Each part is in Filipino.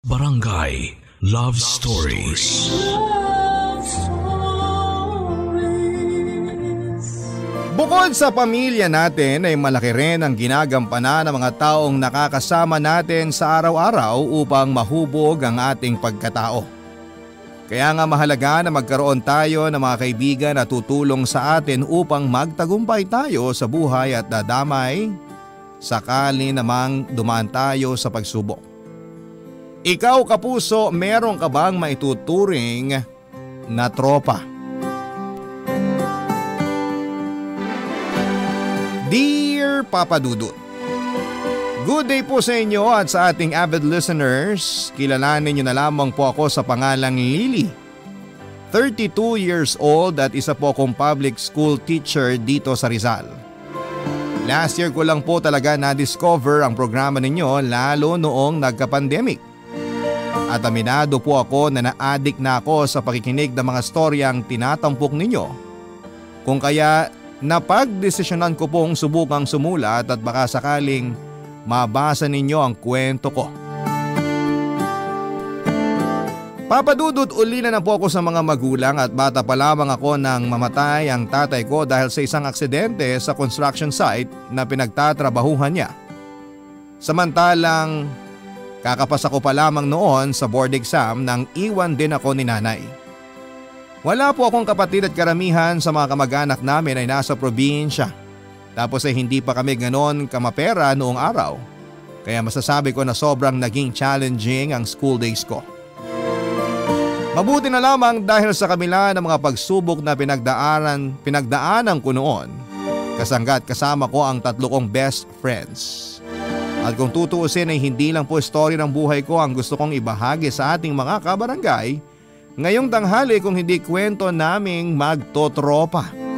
Barangay Love Stories. Love Stories. Bukod sa pamilya natin ay malaki rin ang ginagampanan ng mga taong nakakasama natin sa araw-araw upang mahubog ang ating pagkatao. Kaya nga mahalaga na magkaroon tayo ng mga kaibigan na tutulong sa atin upang magtagumpay tayo sa buhay at dadamay sakali namang dumaan tayo sa pagsubok. Ikaw kapuso, meron ka bang maituturing na tropa? Dear Papa Dudut, good day po sa inyo at sa ating avid listeners. Kilalanin niyo na lamang po ako sa pangalang Lily. 32 years old at isa po akong public school teacher dito sa Rizal. Last year ko lang po talaga na-discover ang programa ninyo lalo noong nagka-pandemic. At aminado po ako na na-addict na ako sa pakikinig ng mga storyang tinatampok ninyo. Kung kaya napagdesisyonan ko pong subukang sumulat at baka sakaling mabasa ninyo ang kwento ko. Papadudot, uli na po ako sa mga magulang at bata pa lamang ako nang mamatay ang tatay ko dahil sa isang aksidente sa construction site na pinagtatrabahuhan niya. Samantalang kakapasa ko pa lamang noon sa board exam nang iwan din ako ni nanay. Wala po akong kapatid at karamihan sa mga kamag-anak namin ay nasa probinsya. Tapos ay hindi pa kami ganon kamapera noong araw. Kaya masasabi ko na sobrang naging challenging ang school days ko. Mabuti na lamang dahil sa kabila ng mga pagsubok na pinagdaanan ko noon. Kasanggat kasama ko ang 3 kong best friends. At kung tutuusin ay hindi lang po story ng buhay ko ang gusto kong ibahagi sa ating mga kabarangay ngayong tanghali kung hindi kwento naming magtotropa.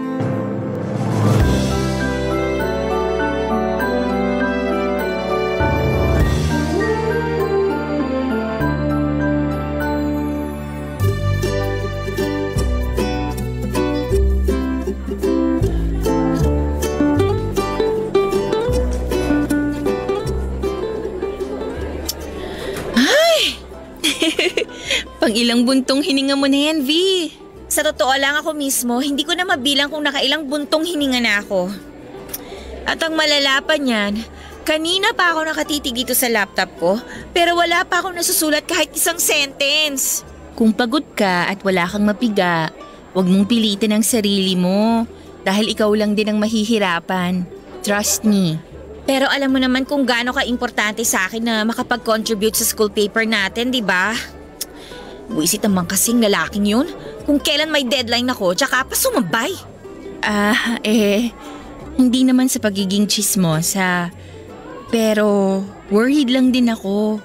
Pang ilang buntong hininga mo na yan, V? Sa totoo lang ako mismo, hindi ko na mabilang kung nakailang buntong hininga na ako. At ang malala pa niyan, kanina pa ako nakatitig dito sa laptop ko, pero wala pa ako nasusulat kahit isang sentence. Kung pagod ka at wala kang mapiga, huwag mong pilitin ang sarili mo dahil ikaw lang din ang mahihirapan. Trust me. Pero alam mo naman kung gaano ka-importante sa akin na makapag-contribute sa school paper natin, di ba? Buisit naman kasing lalaking yun. Kung kailan may deadline ako, tsaka pa sumabay. Hindi naman sa pagiging chismosa. Pero worried lang din ako.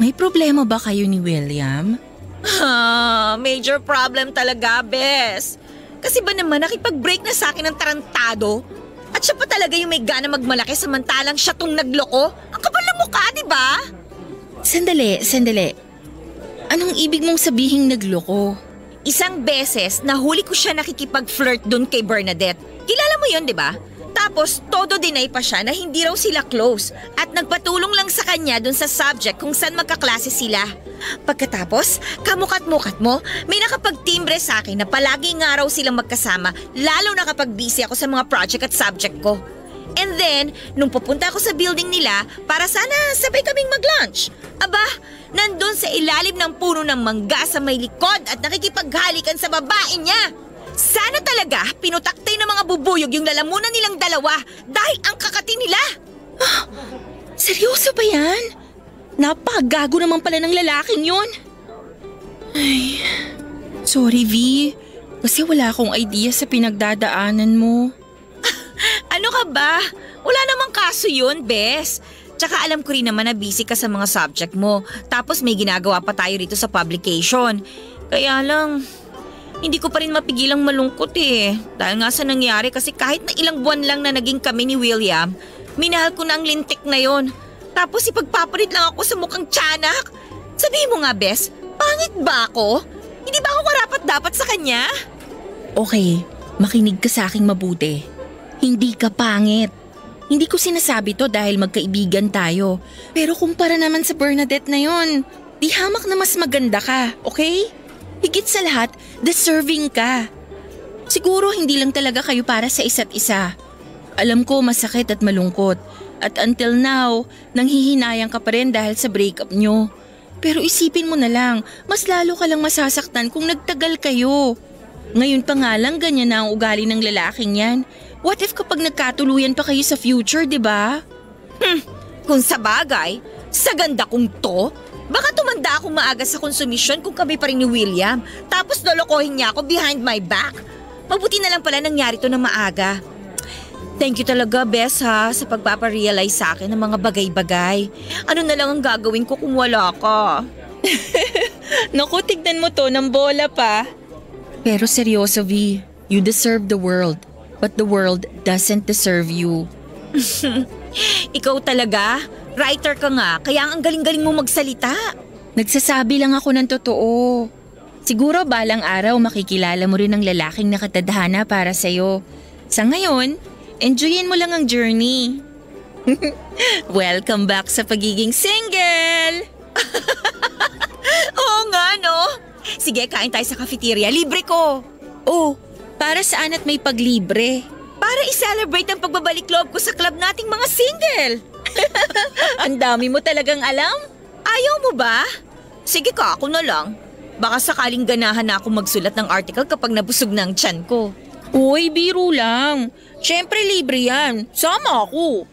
May problema ba kayo ni William? Major problem talaga, Bes. Kasi ba naman nakipag-break na sa akin ng tarantado? At siya pa talaga yung may gana magmalaki samantalang siya tong nagloko? Ang kapal ng mukha, di ba? Sandali. Anong ibig mong sabihing nagloko? Isang beses nahuli ko siya nakikipag-flirt dun kay Bernadette. Kilala mo yun, di ba? Tapos todo deny pa siya na hindi raw sila close at nagpatulong lang sa kanya dun sa subject kung saan magkaklase sila. Pagkatapos, kamukat-mukat mo, may nakapagtimbre sa akin na palagi nga raw silang magkasama lalo na kapag busy ako sa mga project at subject ko. And then, nung pupunta ako sa building nila para sana sabay kaming mag-lunch, aba, nandun sa ilalim ng puno ng mangga sa may likod at nakikipaghalikan sa babae niya. Sana talaga pinutaktay ng mga bubuyog yung lalamunan nilang dalawa dahil ang kakati nila. Seryoso ba yan? Napakagago naman pala ng lalaking yun. Ay, sorry V, kasi wala akong idea sa pinagdadaanan mo. Ano ka ba? Wala namang kaso yun, Bes. Tsaka alam ko rin naman na busy ka sa mga subject mo. Tapos may ginagawa pa tayo rito sa publication. Kaya lang, hindi ko pa rin mapigilang malungkot eh. Dahil nga sa nangyari kasi kahit na ilang buwan lang na naging kami ni William, minahal ko na ang lintik na yon. Tapos ipagpapalit lang ako sa mukhang tiyanak. Sabihin mo nga, Bes, pangit ba ako? Hindi ba ako karapat-dapat sa kanya? Okay, makinig ka sa aking mabuti. Hindi ka pangit. Hindi ko sinasabi to dahil magkaibigan tayo. Pero kumpara naman sa Bernadette na yon, Di hamak na mas maganda ka, okay? Higit sa lahat, deserving ka. Siguro hindi lang talaga kayo para sa isa't isa. Alam ko masakit at malungkot. At until now, nanghihinayang ka pa rin dahil sa breakup nyo. Pero isipin mo na lang, mas lalo ka lang masasaktan kung nagtagal kayo. Ngayon pa nga lang ganyan na ang ugali ng lalaking yan. What if kapag nagkatuluyan pa kayo sa future, di ba? Kung sa bagay, sa ganda kong to, baka tumanda akong maaga sa konsumisyon kung kami pa rin ni William. Tapos lolokohin niya ako behind my back. Mabuti na lang pala nangyari to na maaga. Thank you talaga, Bes, ha, sa pagpaparealize sa akin ng mga bagay-bagay. Ano na lang ang gagawin ko kung wala ka? Naku, tignan mo to, ng bola pa. Pero seryoso, V, you deserve the world. But the world doesn't deserve you. Ikaw talaga? Writer ka nga, kaya ang galing-galing mo magsalita. Nagsasabi lang ako ng totoo. Siguro balang araw makikilala mo rin ang lalaking nakatadhana para sa'yo. Sa ngayon, enjoyin mo lang ang journey. Welcome back sa pagiging single! Oo nga, no? Sige, kain tayo sa cafeteria. Libre ko. Oh, para saan at may paglibre? Para i-celebrate ang pagbabalik loob ko sa club nating mga single. Ang dami mo talagang alam. Ayaw mo ba? Sige ka, ako na lang. Baka sakaling ganahan na ako magsulat ng article kapag nabusog na ang tiyan ko. Uy, biro lang. Siyempre libre yan. Sama ako.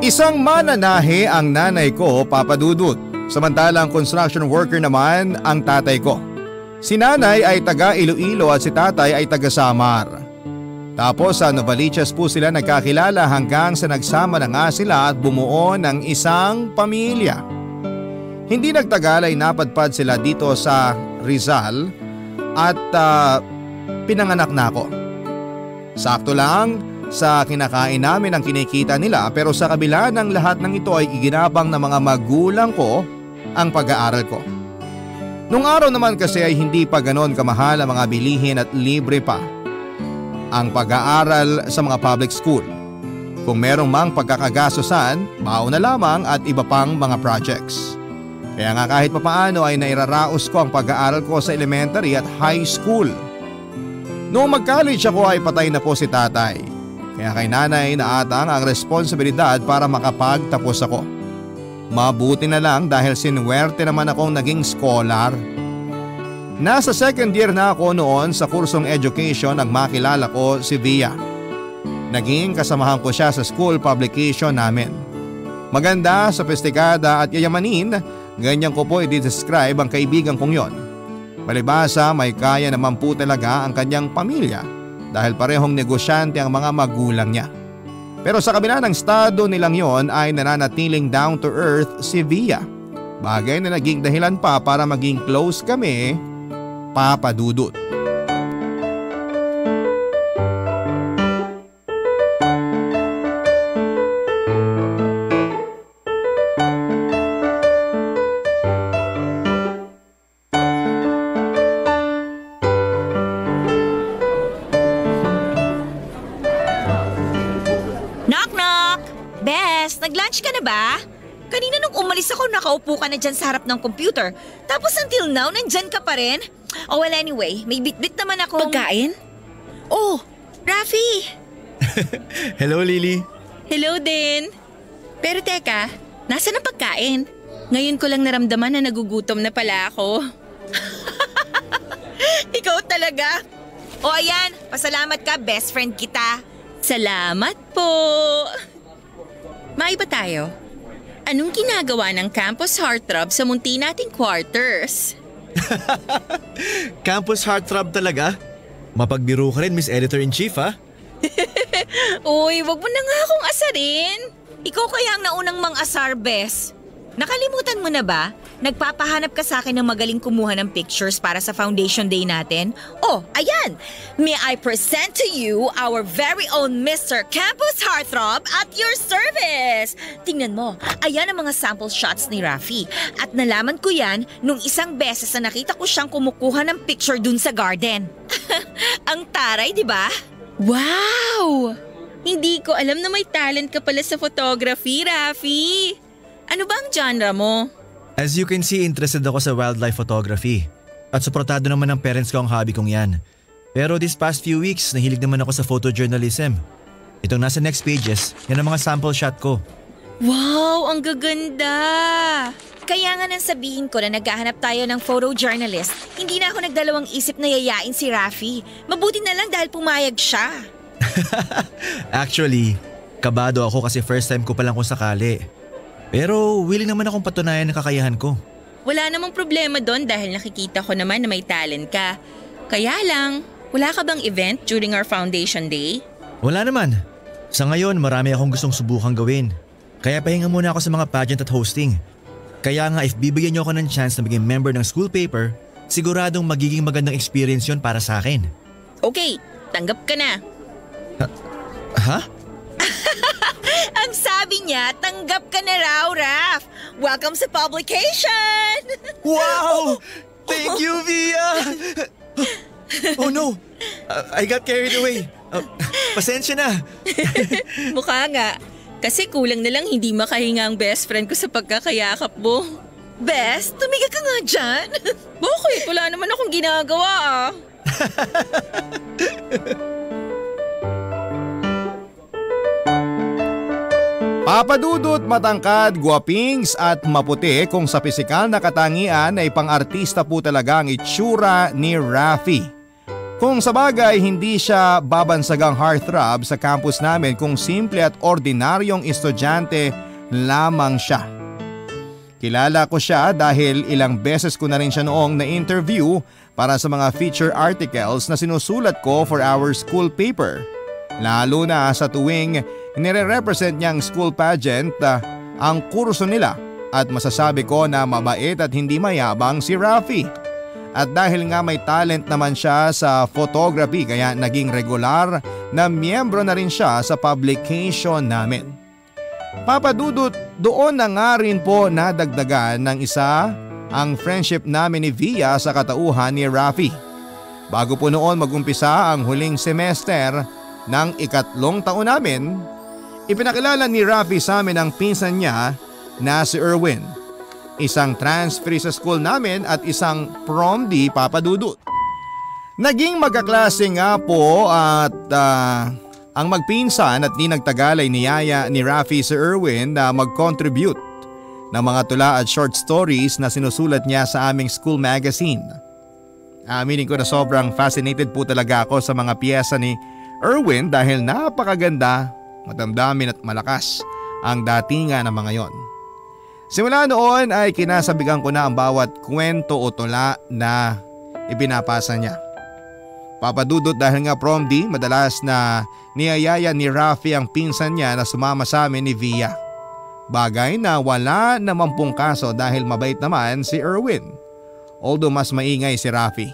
Isang mananahe ang nanay ko, Papa Dudut. Samantalang construction worker naman ang tatay ko. Si nanay ay taga Iloilo at si tatay ay taga Samar. Tapos sa Novaliches po sila nagkakilala hanggang sa nagsama na nga sila at bumuo ng isang pamilya. Hindi nagtagal ay napadpad sila dito sa Rizal at pinanganak na ako. Sakto lang sa kinakain namin ang kinikita nila, pero sa kabila ng lahat ng ito ay iginabang ng mga magulang ko ang pag-aaral ko. Nung araw naman kasi ay hindi pa ganon kamahal ang mga bilihin at libre pa ang pag-aaral sa mga public school. Kung merong mang pagkakagastosan, baon na lamang at iba pang mga projects. Kaya nga kahit papaano ay nairaraos ko ang pag-aaral ko sa elementary at high school. Noong mag-college ako ay patay na po si tatay. Kaya kay nanay naatang ang responsibilidad para makapagtapos ako. Mabuti na lang dahil sinuwerte naman akong naging scholar. Nasa second year na ako noon sa kursong education nang makilala ko si Via. Naging kasamahan ko siya sa school publication namin. Maganda, sophisticada at yayamanin, ganyan ko po i-describe ang kaibigan kong yon. Palibasa may kaya naman po talaga ang kanyang pamilya dahil parehong negosyante ang mga magulang niya. Pero sa kabila ng estado nilang yon ay nananatiling down to earth si Via. Bagay na naging dahilan pa para maging close kami, Papa Dudut. Knock-knock! Bes, nag-lunch ka na ba? Kanina nung umalis ako, nakaupo ka na dyan sa harap ng computer. Tapos until now, nandyan ka pa rin? Oh well anyway, may bit-bit naman akong… Pagkain? Oh, Rafi! Hello, Lily. Hello din. Pero teka, nasaan ang pagkain? Ngayon ko lang naramdaman na nagugutom na pala ako. Ikaw talaga? O ayan, pasalamat ka, best friend kita. Salamat po! Maiba tayo. Anong ginagawa ng campus heartthrob sa munti nating quarters? Campus heartthrob talaga? Mapagbiro ka rin, Miss Editor-in-Chief, ha? Uy, wag mo na nga akong asarin. Ikaw kaya ang naunang mang-asar, Bes. Nakalimutan mo na ba? Nagpapahanap ka sa akin ng magaling kumuha ng pictures para sa foundation day natin? Oh, ayan! May I present to you our very own Mr. Campus Heartthrob at your service! Tingnan mo, ayan ang mga sample shots ni Rafi. At nalaman ko yan nung isang beses na nakita ko siyang kumukuha ng picture dun sa garden. Ang taray, di ba? Wow! Hindi ko alam na may talent ka pala sa photography, Rafi. Ano ba ang genre mo? As you can see, interested ako sa wildlife photography. At suportado naman ng parents ko ang hobby kong yan. Pero this past few weeks, nahilig naman ako sa photojournalism. Itong nasa next pages, yan ang mga sample shot ko. Wow, ang gaganda! Kaya nga nang sabihin ko na naghahanap tayo ng photojournalist, hindi na ako nagdalawang isip na yayain si Rafi. Mabuti na lang dahil pumayag siya. Actually, kabado ako kasi first time ko palang kung sakali. Pero willing naman akong patunayan ang kakayahan ko. Wala namang problema doon dahil nakikita ko naman na may talent ka. Kaya lang, wala ka bang event during our foundation day? Wala naman. Sa ngayon, marami akong gustong subukang gawin. Kaya pahinga muna ako sa mga pageant at hosting. Kaya nga if bibigyan niyo ako ng chance na maging member ng school paper, siguradong magiging magandang experience yon para sa akin. Okay, tanggap ka na. Ha? Ang sabi niya, tanggap ka na raw, Raf. Welcome sa publication! Wow! Thank you, Via! Oh no! I got carried away. Pasensya na. Mukha nga. Kasi kulang na lang hindi makahinga ang best friend ko sa pagkakayakap mo. Bes, tumigil ka nga dyan. Bakit? Wala naman akong ginagawa ah. Papadudot, matangkad, guwapings at maputi kung sa pisikal na katangian ay pang-artista po talaga ang itsura ni Rafi. Kung sa bagay hindi siya babansagang heartthrob sa campus namin kung simple at ordinaryong estudyante lamang siya. Kilala ko siya dahil ilang beses ko na rin siya noong na-interview para sa mga feature articles na sinusulat ko for our school paper. Lalo na sa tuwing nire-represent niyang school pageant ang kurso nila at masasabi ko na mabait at hindi mayabang si Rafi. At dahil nga may talent naman siya sa photography kaya naging regular na miyembro na rin siya sa publication namin. Papadudot, doon na nga rin po nadagdagan ng isa ang friendship namin ni Via sa katauhan ni Rafi. Bago po noon magumpisa ang huling semester ng ikatlong taon namin, ipinakilala ni Rafi sa amin ang pinsan niya na si Erwin. Isang transfer sa school namin at isang prom di Papadudot. Naging magkaklase nga po at ang magpinsan at di nagtagal ay niyaya ni Rafi si Erwin na mag-contribute ng mga tula at short stories na sinusulat niya sa aming school magazine. Aminin ko na sobrang fascinated po talaga ako sa mga piyesa ni Erwin dahil napakaganda, madamdamin at malakas ang datingan ng mga yon. Simula noon ay kinasabigan ko na ang bawat kwento o tula na ipinapasa niya. Papadudot dahil nga prom D, madalas na niyayaya ni Rafi ang pinsan niya na sumama sa amin ni Via. Bagay na wala namang pong kaso dahil mabait naman si Erwin. Although mas maingay si Rafi.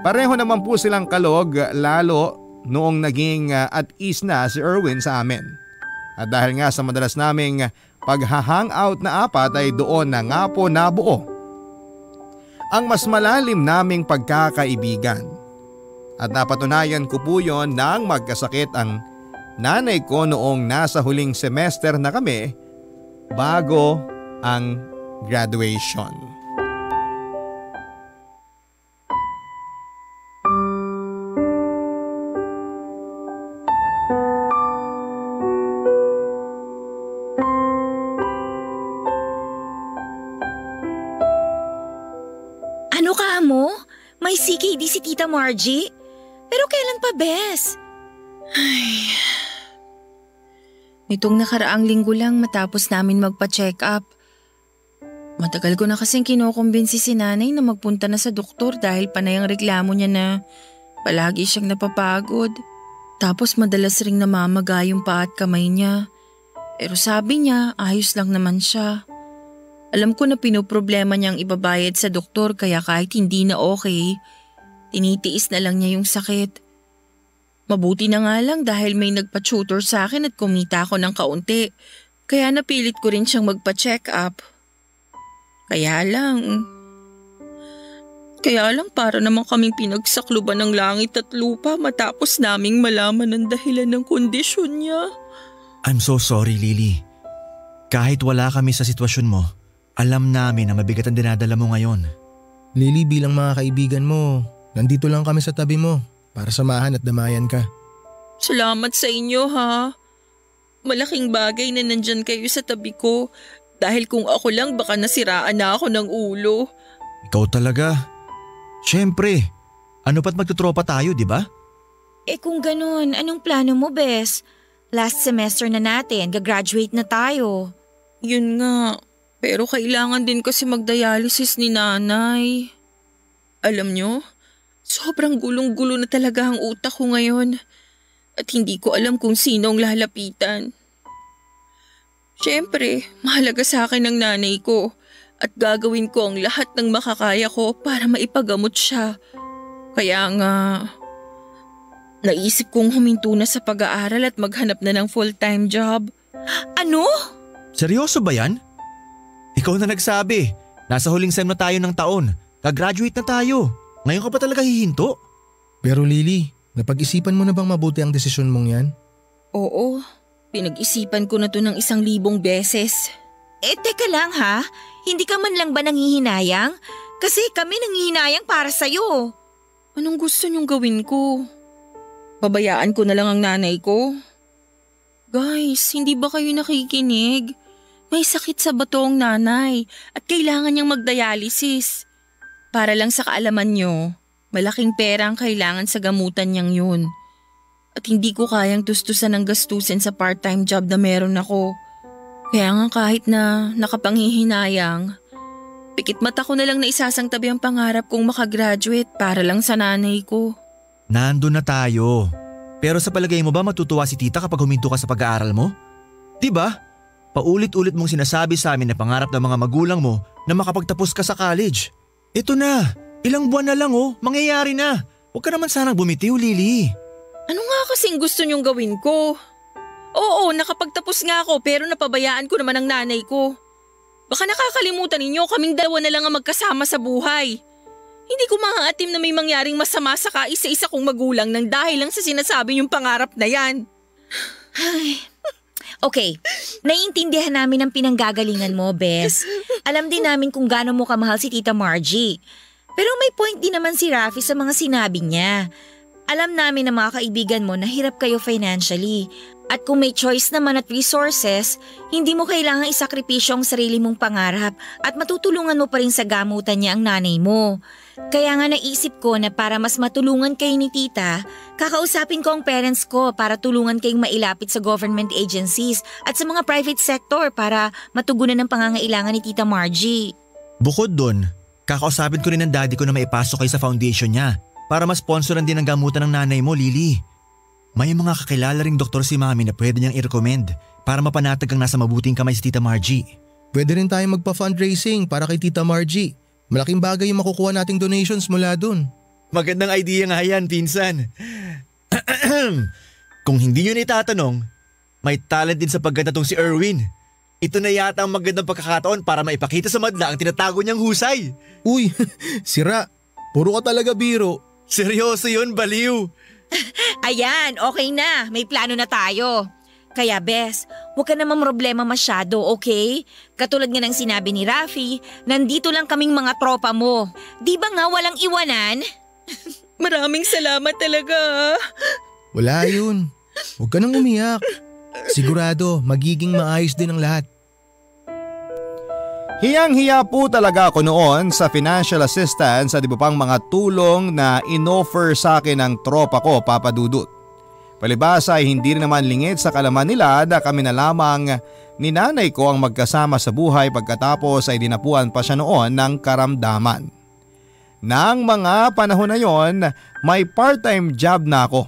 Pareho naman po silang kalog lalo noong naging at ease na si Erwin sa amin. At dahil nga sa madalas naming pagha-hangout na apat ay doon na nga po nabuo ang mas malalim naming pagkakaibigan. At napatunayan ko po yon nang magkasakit ang nanay ko noong nasa huling semester na kami bago ang graduation. Ano ka mo? May CKD si Tita Margie? Pero kailan pa, Bes? Ay. Nitong nakaraang linggo lang matapos namin magpa-check up. Matagal ko na kasing kinukumbinsi si nanay na magpunta na sa doktor dahil panay ang reklamo niya na palagi siyang napapagod. Tapos madalas ring namamaga yung paa at kamay niya. Pero sabi niya ayos lang naman siya. Alam ko na pinoproblema niyang ibabayad sa doktor kaya kahit hindi na okay, tinitiis na lang niya yung sakit. Mabuti na nga lang dahil may nagpa-tutor sa akin at kumita ako ng kaunti, kaya napilit ko rin siyang magpa-check up. Kaya lang, Kaya lang para naman kaming pinagsakluban ng langit at lupa matapos naming malaman ang dahilan ng kondisyon niya. I'm so sorry, Lily. Kahit wala kami sa sitwasyon mo, alam namin na mabigat ang dinadala mo ngayon. Lily, bilang mga kaibigan mo, nandito lang kami sa tabi mo para samahan at damayan ka. Salamat sa inyo ha. Malaking bagay na nandyan kayo sa tabi ko dahil kung ako lang baka nasiraan na ako ng ulo. Ikaw talaga. Siyempre, ano pa't magtutropa tayo, di ba? Kung ganun, anong plano mo, Bes? Last semester na natin, gagraduate na tayo. Yun nga, pero kailangan din kasi magdialysis ni nanay. Alam nyo, sobrang gulong-gulo na talaga ang utak ko ngayon at hindi ko alam kung sino ang lalapitan. Siyempre, mahalaga sa akin ang nanay ko. At gagawin ko ang lahat ng makakaya ko para maipagamot siya. Kaya nga, naisip kong huminto na sa pag-aaral at maghanap na ng full-time job. Ano? Seryoso ba yan? Ikaw na nagsabi. Nasa huling sem na tayo ng taon. Gagraduate na tayo. Ngayon ka pa talaga hihinto? Pero Lily, napag-isipan mo na bang mabuti ang desisyon mong yan? Oo, pinag-isipan ko na to ng 1,000 beses. Teka lang ha. Hindi ka man lang ba nanghihinayang? Kasi kami nanghihinayang para sa'yo. Anong gusto niyong gawin ko? Babayaan ko na lang ang nanay ko? Guys, hindi ba kayo nakikinig? May sakit sa bato ang nanay at kailangan niyang magdialysis. Para lang sa kaalaman niyo, malaking pera ang kailangan sa gamutan niyang yun. At hindi ko kayang tustusan ng gastusin sa part-time job na meron ako. Kaya nga kahit na nakapanghihinayang, pikit mata ko na lang na isasangtabi ang pangarap kong makagraduate para lang sa nanay ko. Nandun na tayo. Pero sa palagay mo ba matutuwa si tita kapag huminto ka sa pag-aaral mo? Diba? Paulit-ulit mong sinasabi sa amin na pangarap ng mga magulang mo na makapagtapos ka sa college. Ito na, ilang buwan na lang mangyayari na. Huwag ka naman sanang bumitiw, Lily. Ano nga kasing gusto niyong gawin ko? Oo, nakapagtapos nga ako pero napabayaan ko naman ang nanay ko. Baka nakakalimutan ninyo kaming dalawa na lang ang magkasama sa buhay. Hindi ko maaatim na may mangyaring masama sa kaisa-isa kong magulang nang dahil lang sa sinasabi niyong pangarap na yan. Okay, naiintindihan namin ang pinanggagalingan mo, Bes. Alam din namin kung gaano mo kamahal si Tita Margie. Pero may point din naman si Rafi sa mga sinabi niya. Alam namin na mga kaibigan mo na hirap kayo financially. At kung may choice naman at resources, hindi mo kailangang isakripisyo ang sarili mong pangarap at matutulungan mo pa rin sa gamutan niya ang nanay mo. Kaya nga naisip ko na para mas matulungan kayo ni tita, kakausapin ko ang parents ko para tulungan kayong mailapit sa government agencies at sa mga private sector para matugunan ang pangangailangan ni Tita Margie. Bukod dun, kakausapin ko rin ang daddy ko na maipasok kayo sa foundation niya para ma-sponsoran din ang gamutan ng nanay mo, Lily. May mga kakilala ring doktor si Mami na pwede niyang i-recommend para mapanatag ang nasa mabuting kamay si Tita Margie. Pwede rin tayo magpa-fundraising para kay Tita Margie. Malaking bagay yung makukuha nating donations mula dun. Magandang idea nga yan, pinsan. Kung hindi nyo na itatanong, may talent din sa pagganda tong si Erwin. Ito na yata ang magandang pagkakataon para maipakita sa madla ang tinatago niyang husay. Uy, sira. Puro ka talaga biro. Seryoso yun, baliw. Ayan, okay na. May plano na tayo. Kaya Bes, huwag ka namang problema masyado, okay? Katulad nga ng sinabi ni Rafi, nandito lang kaming mga tropa mo. Di ba nga walang iwanan? Maraming salamat talaga. Wala yun. Huwag ka nang umiyak. Sigurado, magiging maayos din ang lahat. Hiyang-hiya po talaga ako noon sa financial assistance at iba pang mga tulong na inoffer sa akin ng tropa ko, Papa Dudut. Palibasa ay hindi rin naman lingid sa kalaman nila na kami na lamang ni nanay ko ang magkasama sa buhay pagkatapos ay dinapuan pa siya noon ng karamdaman. Nang mga panahon na yon, may part-time job na ako.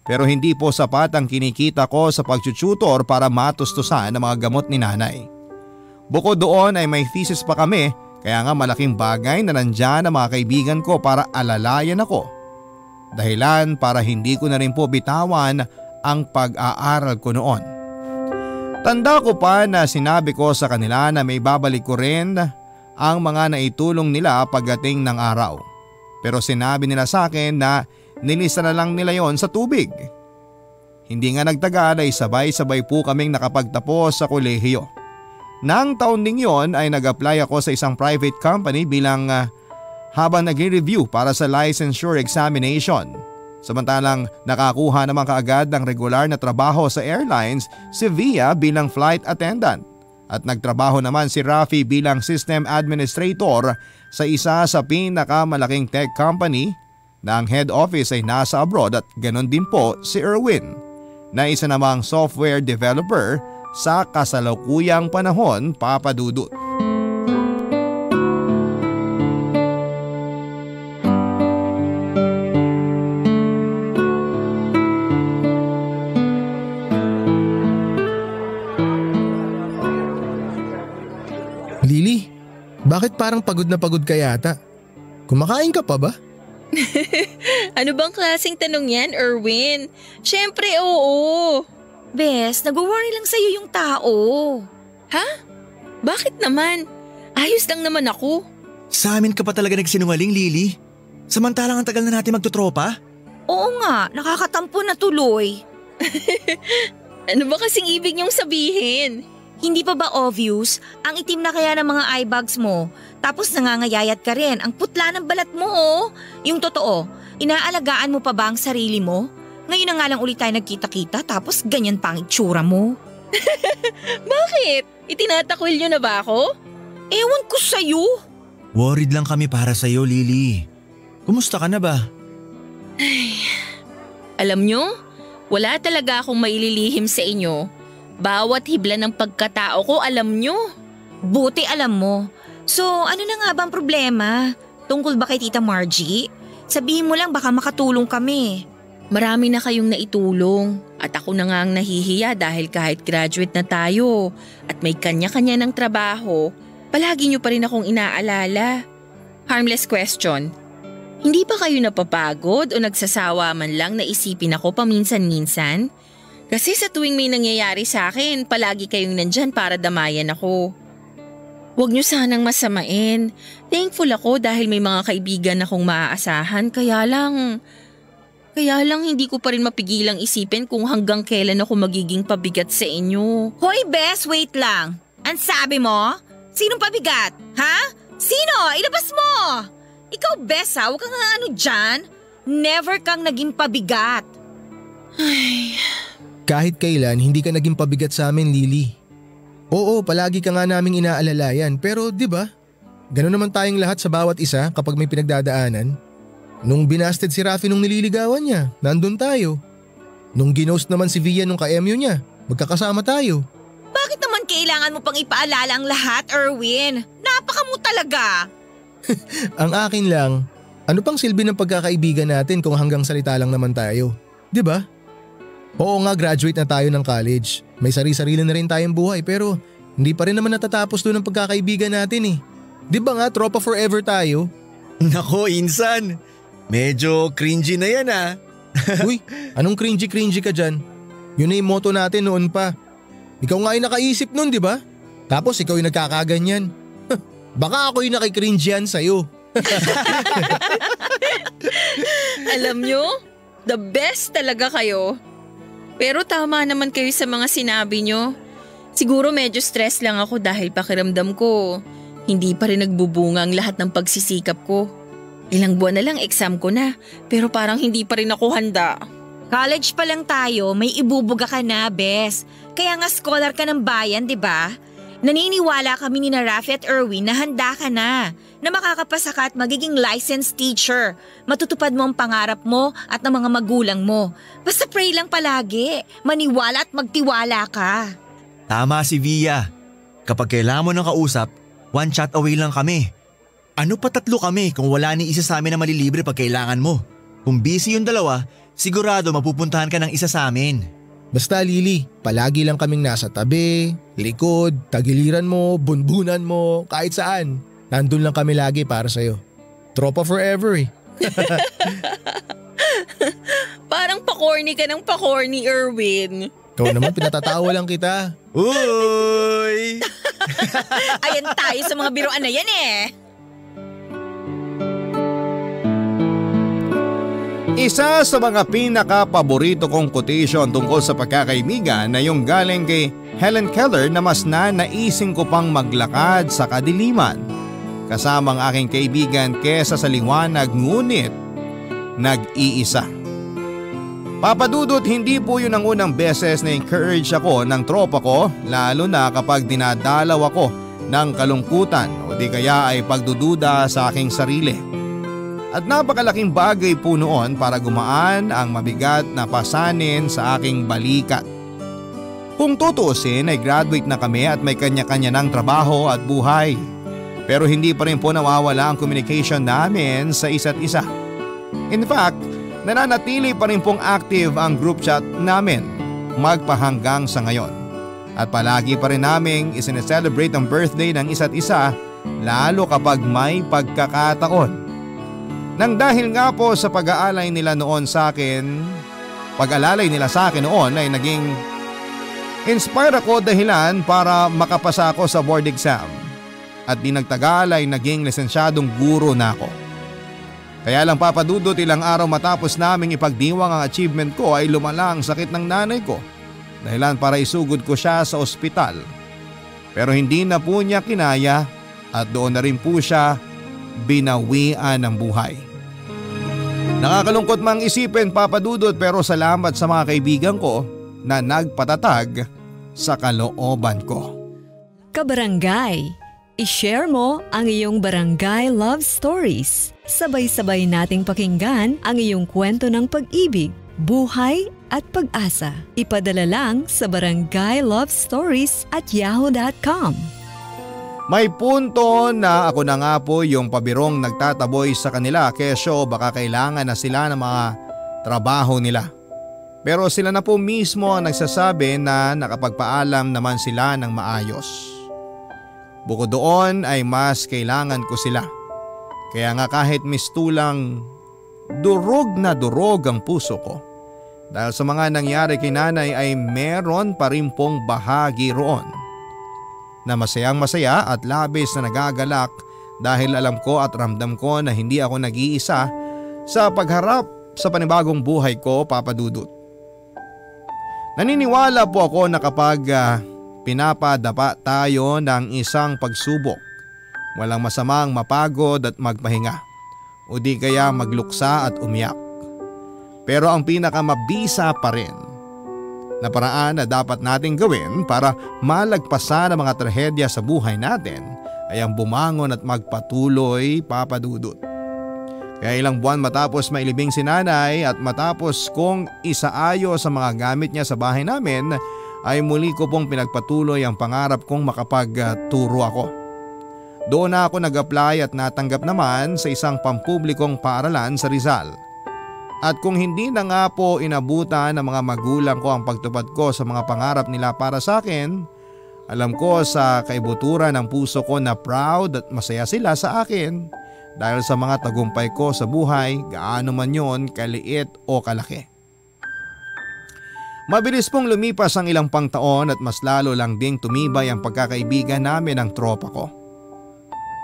Pero hindi po sapat ang kinikita ko sa pagtututor para matustusan ang mga gamot ni nanay. Bukod doon ay may thesis pa kami kaya nga malaking bagay na nandyan ang mga kaibigan ko para alalayan ako. Dahilan para hindi ko na rin po bitawan ang pag-aaral ko noon. Tanda ko pa na sinabi ko sa kanila na may babalik ko rin ang mga naitulong nila pagdating ng araw. pero sinabi nila sa akin na nilista na lang nila yon sa tubig. Hindi nga nagtagal ay sabay-sabay po kaming nakapagtapos sa kolehiyo. Nang taon ding yon ay nag-apply ako sa isang private company bilang habang nag-review para sa licensure examination. Samantalang nakakuha naman kaagad ng regular na trabaho sa airlines si Via bilang flight attendant. At nagtrabaho naman si Rafi bilang system administrator sa isa sa pinakamalaking tech company na ang head office ay nasa abroad, at ganon din po si Erwin na isa namang software developer sa kasalukuyang panahon, Papa Dudut. Lily, bakit parang pagod na pagod ka yata? Kumakain ka pa ba? Ano bang klaseng tanong yan, Erwin? Siyempre, oo. Bes, nag-worry lang sa'yo yung tao. Ha? Bakit naman? Ayos lang naman ako. Sa amin ka pa talaga nagsinungaling, Lily? Samantalang ang tagal na natin magtutropa? Oo nga, nakakatampo na tuloy. Ano ba kasing ibig niyong sabihin? Hindi pa ba obvious? Ang itim na kaya ng mga eye bags mo. Tapos nangangayayat ka rin. Ang putla ng balat mo, oh. Yung totoo, inaalagaan mo pa ba ang sarili mo? Ngayon na nga lang ulit tayo nagkita-kita, tapos ganyan pang itsura mo. Bakit? Itinatakwil niyo na ba ako? Ewan ko sa'yo. Worried lang kami para sa'yo, Lily. Kumusta ka na ba? Alam niyo, wala talaga akong maililihim sa inyo. Bawat hibla ng pagkatao ko, alam niyo. Buti alam mo. So ano na nga bang problema? Tungkol ba kay Tita Margie? Sabihin mo lang, baka makatulong kami. Marami na kayong naitulong at ako na nga ang nahihiya dahil kahit graduate na tayo at may kanya-kanya ng trabaho, palagi niyo pa rin akong inaalala. Harmless question. Hindi ba kayo napapagod o nagsasawa man lang na isipin ako paminsan-minsan? Kasi sa tuwing may nangyayari sa akin, palagi kayong nandyan para damayan ako. Huwag niyo sanang masamain. Thankful ako dahil may mga kaibigan akong maaasahan, kaya lang hindi ko pa rin mapigilang isipin kung hanggang kailan ako magiging pabigat sa inyo. Hoy Bes, wait lang. Ang sabi mo? Sinong pabigat? Ha? Sino? Ilabas mo! Ikaw Bes ha, huwag kang dyan. Never kang naging pabigat. Kahit kailan, hindi ka naging pabigat sa amin, Lily. Oo, palagi ka nga naming inaalalayan, pero di ba? Ganun naman tayong lahat sa bawat isa kapag may pinagdadaanan. Nung binasted si Rafi nung nililigawan niya, nandun tayo. Nung ginost naman si Via nung ka-MU niya, magkakasama tayo. Bakit naman kailangan mo pang ipaalala ang lahat, Erwin? Napaka mo talaga. Ang akin lang, ano pang silbi ng pagkakaibigan natin kung hanggang salita lang naman tayo? Di ba? Oo nga, graduate na tayo ng college. May sari-sarili na rin tayong buhay, pero hindi pa rin naman natatapos doon ang pagkakaibigan natin eh. Di ba nga, tropa forever tayo? Nako, insan. Medyo cringy na yan ah. Uy, anong cringy ka dyan? Yun na yung motto natin noon pa. Ikaw nga yung nakaisip nun, di ba? Tapos ikaw yung nagkakaganyan. Baka ako yung nakikringeyan sa'yo. Alam nyo, the best talaga kayo. Pero tama naman kayo sa mga sinabi nyo. Siguro medyo stress lang ako dahil pakiramdam ko hindi pa rin nagbubunga ang lahat ng pagsisikap ko. Ilang buwan na lang exam ko na, pero parang hindi pa rin ako handa. College pa lang tayo, may ibubuga ka na, Bes. Kaya nga scholar ka ng bayan, di ba? Naniniwala kami ni Rafi at Erwin na handa ka na makakapasa ka at magiging licensed teacher. Matutupad mo ang pangarap mo at ng mga magulang mo. Basta pray lang palagi, maniwala at magtiwala ka. Tama si Via. Kapag kailangan mo ng kausap, one chat away lang kami. Ano pa 3 kami kung wala ni isa sa amin na malilibre pag kailangan mo? Kung busy yung dalawa, sigurado mapupuntahan ka ng isa sa amin. Basta Lily, palagi lang kaming nasa tabi, likod, tagiliran mo, bunbunan mo, kahit saan. Nandun lang kami lagi para sa'yo. Tropa forever eh. Parang pa-corny ka ng pa-corny, Erwin. Ikaw naman, pinatatawa lang kita. Uy! Ayan tayo sa mga biruan na yan eh. isa sa mga pinaka-paborito kong quotation tungkol sa pagkakaibigan na yung galing kay Helen Keller na mas nanaising ko pang maglakad sa kadiliman kasama ang aking kaibigan kesa sa liwanag ngunit nag-iisa. Papa Dudut, hindi po yun ang unang beses na encourage ako ng tropa ko lalo na kapag dinadalaw ako ng kalungkutan o di kaya ay pagdududa sa aking sarili. At napakalaking bagay po noon para gumaan ang mabigat na pasanin sa aking balikat. Kung tutuusin ay graduate na kami at may kanya-kanya ng trabaho at buhay. Pero hindi pa rin po nawawala ang communication namin sa isa't isa. In fact, nananatili pa rin pong active ang group chat namin magpahanggang sa ngayon. At palagi pa rin naming isineselebrate ang birthday ng isa't isa lalo kapag may pagkakataon. Nang dahil nga po sa pag-aalalay nila sa akin noon ay naging inspire ako dahilan para makapasa ako sa board exam. At di nagtagal ay naging lisensyadong guro na ako. Kaya lang Papa Dudut, ilang araw matapos naming ipagdiwang ang achievement ko ay lumala ang sakit ng nanay ko. Dahilan para isugod ko siya sa ospital. Pero hindi na po niya kinaya at doon na rin po siya binawian ng buhay. Nakakalungkot mang isipin Papa Dudut, pero salamat sa mga kaibigan ko na nagpatatag sa kalooban ko. Kabarangay, i-share mo ang iyong barangay love stories. Sabay-sabay nating pakinggan ang iyong kwento ng pag-ibig, buhay at pag-asa. Ipadala lang sa barangaylovestories@yahoo.com. May punto na ako na nga po yung pabirong nagtataboy sa kanila kesyo baka kailangan na sila ng mga trabaho nila. Pero sila na po mismo ang nagsasabi na nakapagpaalam naman sila ng maayos. Bukod doon ay mas kailangan ko sila. Kaya nga kahit mistulang durog na durog ang puso ko. Dahil sa mga nangyari kay nanay ay meron pa rin pong bahagi roon na masayang masaya at labis na nagagalak dahil alam ko at ramdam ko na hindi ako nag-iisa sa pagharap sa panibagong buhay ko, Papa Dudut. Naniniwala po ako na kapag pinapadapa tayo ng isang pagsubok, walang masamang mapagod at magpahinga o di kaya magluksa at umiyak. Pero ang pinakamabisa pa rin na paraan na dapat nating gawin para malagpasan ang mga trahedya sa buhay natin ay ang bumangon at magpatuloy, Papa Dudut. Kaya ilang buwan matapos mailibing si nanay at matapos kong isaayos sa mga gamit niya sa bahay namin ay muli ko pong pinagpatuloy ang pangarap kong makapagturo ako. Doon na ako nag-apply at natanggap naman sa isang pampublikong paaralan sa Rizal. At kung hindi na nga po inabutan ng mga magulang ko ang pagtupad ko sa mga pangarap nila para sa akin, alam ko sa kaibuturan ng puso ko na proud at masaya sila sa akin dahil sa mga tagumpay ko sa buhay, gaano man yon kaliit o kalaki. Mabilis pong lumipas ang ilang pang taon at mas lalo lang ding tumibay ang pagkakaibigan namin ng tropa ko.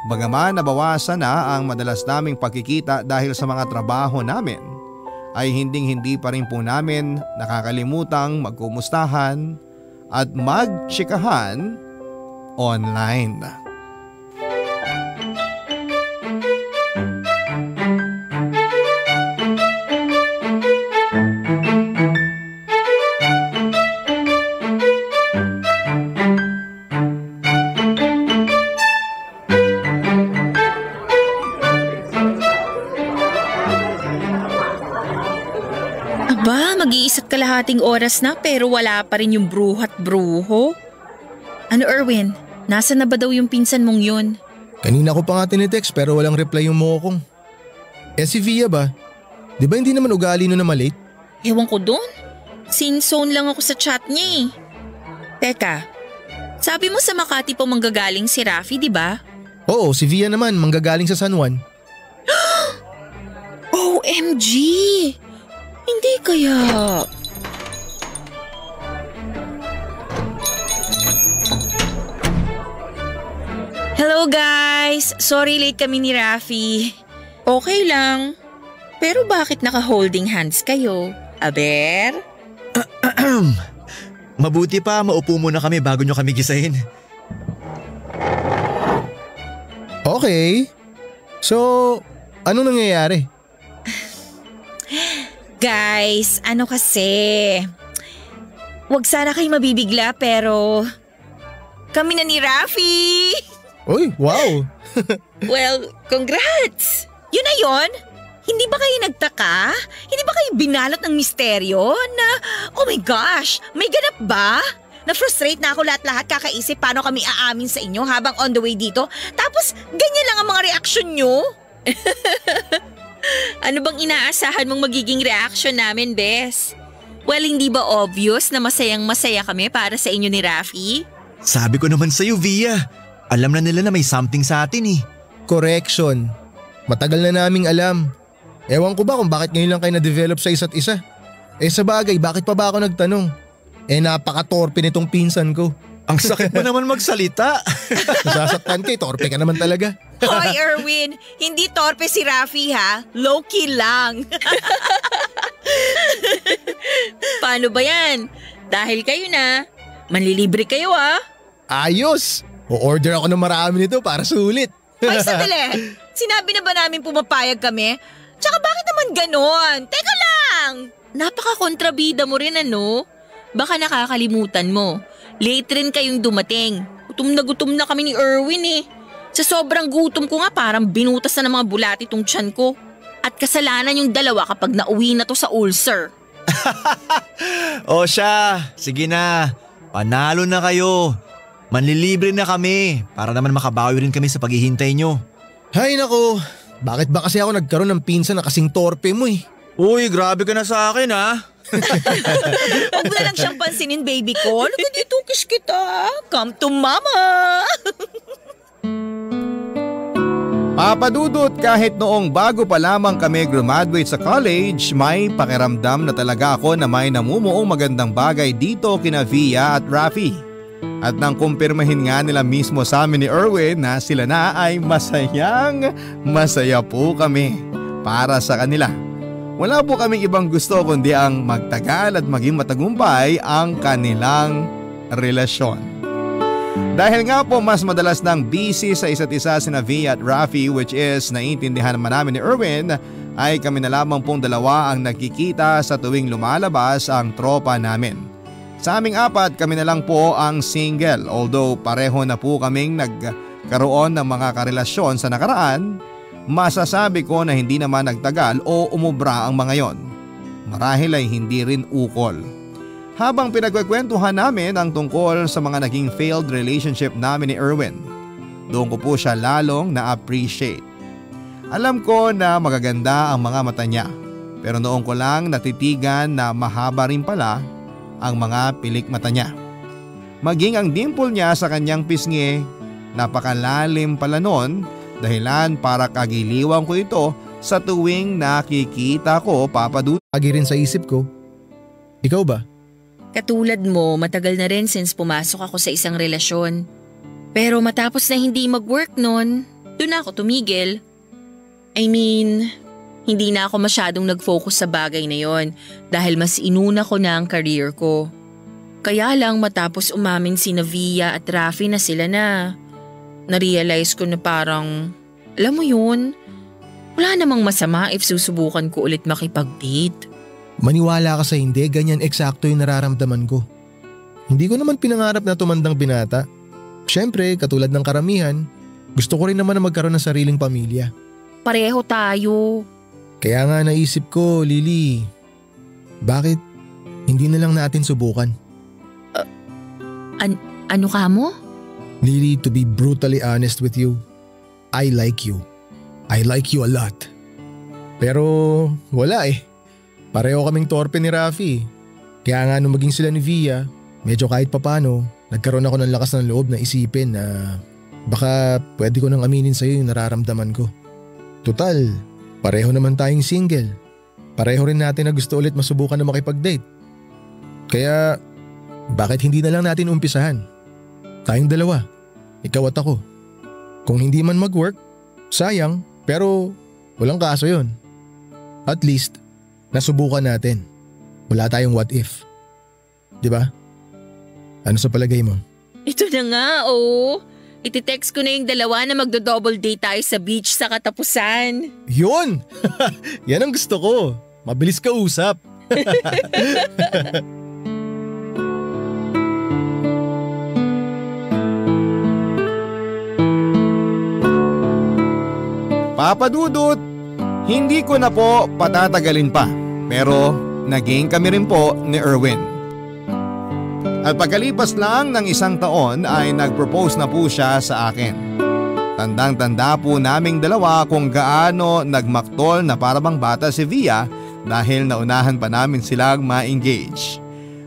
Bagaman nabawasan na ang madalas naming pagkikita dahil sa mga trabaho namin, ay hinding-hindi pa rin po namin nakakalimutang magkumustahan at magtsikahan online. Mag-iisa't kalahating oras na pero wala pa rin yung bruha at bruho. Ano Erwin, nasa na ba daw yung pinsan mong yun? Kanina ko pa nga tinitext pero walang reply yung mokong. Si Via ba? Di ba hindi naman ugali nun na malate? Ewan ko dun. Sin-zone lang ako sa chat niya eh. Teka, sabi mo sa Makati po manggagaling si Rafi, di ba? Oo, si Via naman manggagaling sa San Juan. OMG! Hindi kaya… Hello guys! Sorry late kami ni Rafi. Okay lang. Pero bakit naka-holding hands kayo? Aber? Mabuti pa, maupo muna kami bago nyo kami gisahin. Okay. So, anong nangyayari? Guys, ano kasi? Huwag sana kayo mabibigla pero kami na ni Rafi. Uy, wow! Well, congrats! Yun na yun? Hindi ba kayo nagtaka? Hindi ba kayo binalot ng misteryo na, oh my gosh, may ganap ba? Na-frustrate na ako lahat-lahat kakaisip paano kami aamin sa inyo habang on the way dito. Tapos ganyan lang ang mga reaksyon nyo. Ano bang inaasahan mong magiging reaction namin, Bes? Well, hindi ba obvious na masayang-masaya kami para sa inyo ni Rafi? Sabi ko naman sa'yo, Via. Alam na nila na may something sa atin eh. Correction. Matagal na naming alam. Ewan ko ba kung bakit ngayon lang kayo na-develop sa isa't isa. Sa bagay, bakit pa ba ako nagtanong? Napaka-torpe nitong pinsan ko. Ang sakit mo naman magsalita. Nasasaktan kay torpe ka naman talaga. Hoy Erwin, hindi torpe si Rafi ha. Low-key lang. Paano ba yan? Dahil kayo na, manlilibre kayo ah. Ayos! O-order ako ng marami nito para sulit. Hoy, sandali. Sinabi na ba namin pumapayag kami? Tsaka bakit naman ganon? Teka lang! Napaka-kontrabida mo rin ano? Baka nakakalimutan mo. Late rin kayong dumating. Gutom na kami ni Erwin eh. Sa sobrang gutom ko nga parang binutas na ng mga bulati tong tiyan ko. At kasalanan yung dalawa kapag nauwi na to sa ulcer. O siya, sige na. Panalo na kayo. Manlilibre na kami para naman makabawi rin kami sa paghihintay nyo. Hay nako, bakit ba kasi ako nagkaroon ng pinsan na kasing torpe mo eh? Uy, grabe ka na sa akin ha. Huwag mo na lang siyang pansinin, baby ko. Halika dito, kiss kita. Come to mama. Papadudot, kahit noong bago pa lamang kami graduate sa college, may pakiramdam na talaga ako na may namumuong magandang bagay dito kina Via at Rafi. At nang kumpirmahin nga nila mismo sa amin ni Erwin na sila na ay masaya po kami para sa kanila. Wala po kaming ibang gusto kundi ang magtagal at maging matagumpay ang kanilang relasyon. Dahil nga po mas madalas nang busy sa isa't isa sina Via at Rafi, which is naiintindihan naman namin ni Erwin, ay kami na lamang pong dalawa ang nagkikita sa tuwing lumalabas ang tropa namin. Sa aming apat, kami na lang po ang single, although pareho na po kaming nagkaroon ng mga karelasyon sa nakaraan. Masasabi ko na hindi naman nagtagal o umubra ang mga yon. Marahil ay hindi rin ukol. Habang pinagkukwentuhan namin ang tungkol sa mga naging failed relationship namin ni Erwin, doon ko po siya lalong na-appreciate. Alam ko na magaganda ang mga mata niya, pero noon ko lang natitigan na mahaba rin pala ang mga pilik mata niya. Maging ang dimple niya sa kanyang pisngi, napakalalim pala nun, dahilan para kagiliwan ko ito sa tuwing nakikita ko, Papadudot. Agi rin sa isip ko. Ikaw ba? Katulad mo, matagal na rin since pumasok ako sa isang relasyon. Pero matapos na hindi mag-work nun, doon ako tumigil. I mean, hindi na ako masyadong nag-focus sa bagay na yon dahil mas inuna ko na ang career ko. Kaya lang matapos umamin sina Via at Rafi na sila na, na-realize ko na parang, alam mo yun, wala namang masama if susubukan ko ulit makipag-date. Maniwala ka sa hindi, ganyan eksakto yung nararamdaman ko. Hindi ko naman pinangarap na tumandang binata. Siyempre, katulad ng karamihan, gusto ko rin naman na magkaroon ng sariling pamilya. Pareho tayo. Kaya nga naisip ko, Lily, bakit hindi na lang natin subukan? Ano ka mo? Lily, to be brutally honest with you, I like you. I like you a lot. Pero wala eh. Pareho kaming torpe ni Rafi. Kaya nga nung maging sila ni Via, medyo kahit papano, nagkaroon ako ng lakas ng loob na isipin na baka pwede ko nang aminin sa'yo yung nararamdaman ko. Tutal, pareho naman tayong single. Pareho rin natin na gusto ulit masubukan na makipag-date. Kaya bakit hindi na lang natin umpisahan? Tayong dalawa, ikaw at ako. Kung hindi man mag-work, sayang, pero walang kaso yun. At least, nasubukan natin. Wala tayong what if. Diba? Ano sa palagay mo? Ito na nga, oh. Iti-text ko na yung dalawa na magdo-double date tayo sa beach sa katapusan. Yun! Yan ang gusto ko. Mabilis ka usap. Papa Dudut, hindi ko na po patatagalin pa pero naging kami rin po ni Erwin. At pagkalipas lang ng 1 taon ay nag-propose na po siya sa akin. Tandang-tanda po naming dalawa kung gaano nagmaktol na parabang bata si Via dahil naunahan pa namin silang ma-engage.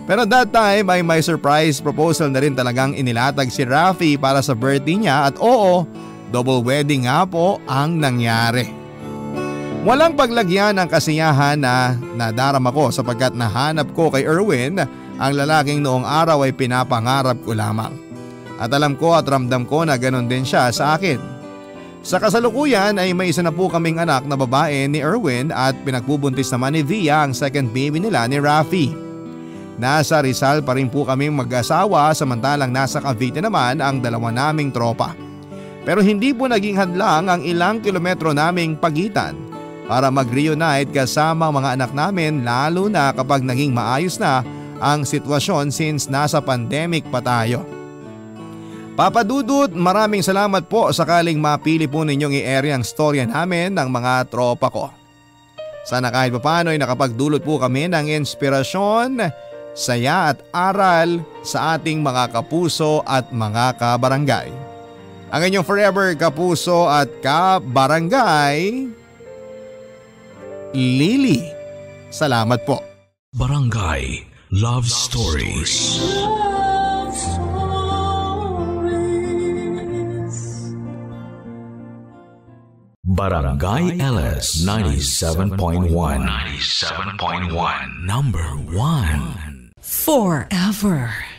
Pero that time ay may surprise proposal na rin talagang inilatag si Rafi para sa birthday niya at oo, double wedding nga po ang nangyari. Walang paglagyan ng kasiyahan na nadarama ko sapagkat nahanap ko kay Erwin ang lalaking noong araw ay pinapangarap ko lamang. At alam ko at ramdam ko na ganon din siya sa akin. Sa kasalukuyan ay may isa na po kaming anak na babae ni Erwin at pinagbubuntis naman ni Via ang second baby nila ni Rafi. Nasa Rizal pa rin po kaming mag-asawa samantalang nasa Cavite naman ang dalawa naming tropa. Pero hindi po naging hadlang ang ilang kilometro naming pagitan para mag-reunite kasama mga anak namin lalo na kapag naging maayos na ang sitwasyon since nasa pandemic pa tayo. Papa Dudut, maraming salamat po sakaling mapili po ninyong i-air ang storya namin ng mga tropa ko. Sana kahit papaano ay nakapagdulot po kami ng inspirasyon, saya at aral sa ating mga kapuso at mga kabarangay. Ang inyong forever kapuso at kabarangay, Lily. Salamat po. Barangay Love Stories. Love Stories. Barangay LS 97.1. 97.1. Number 1. Forever.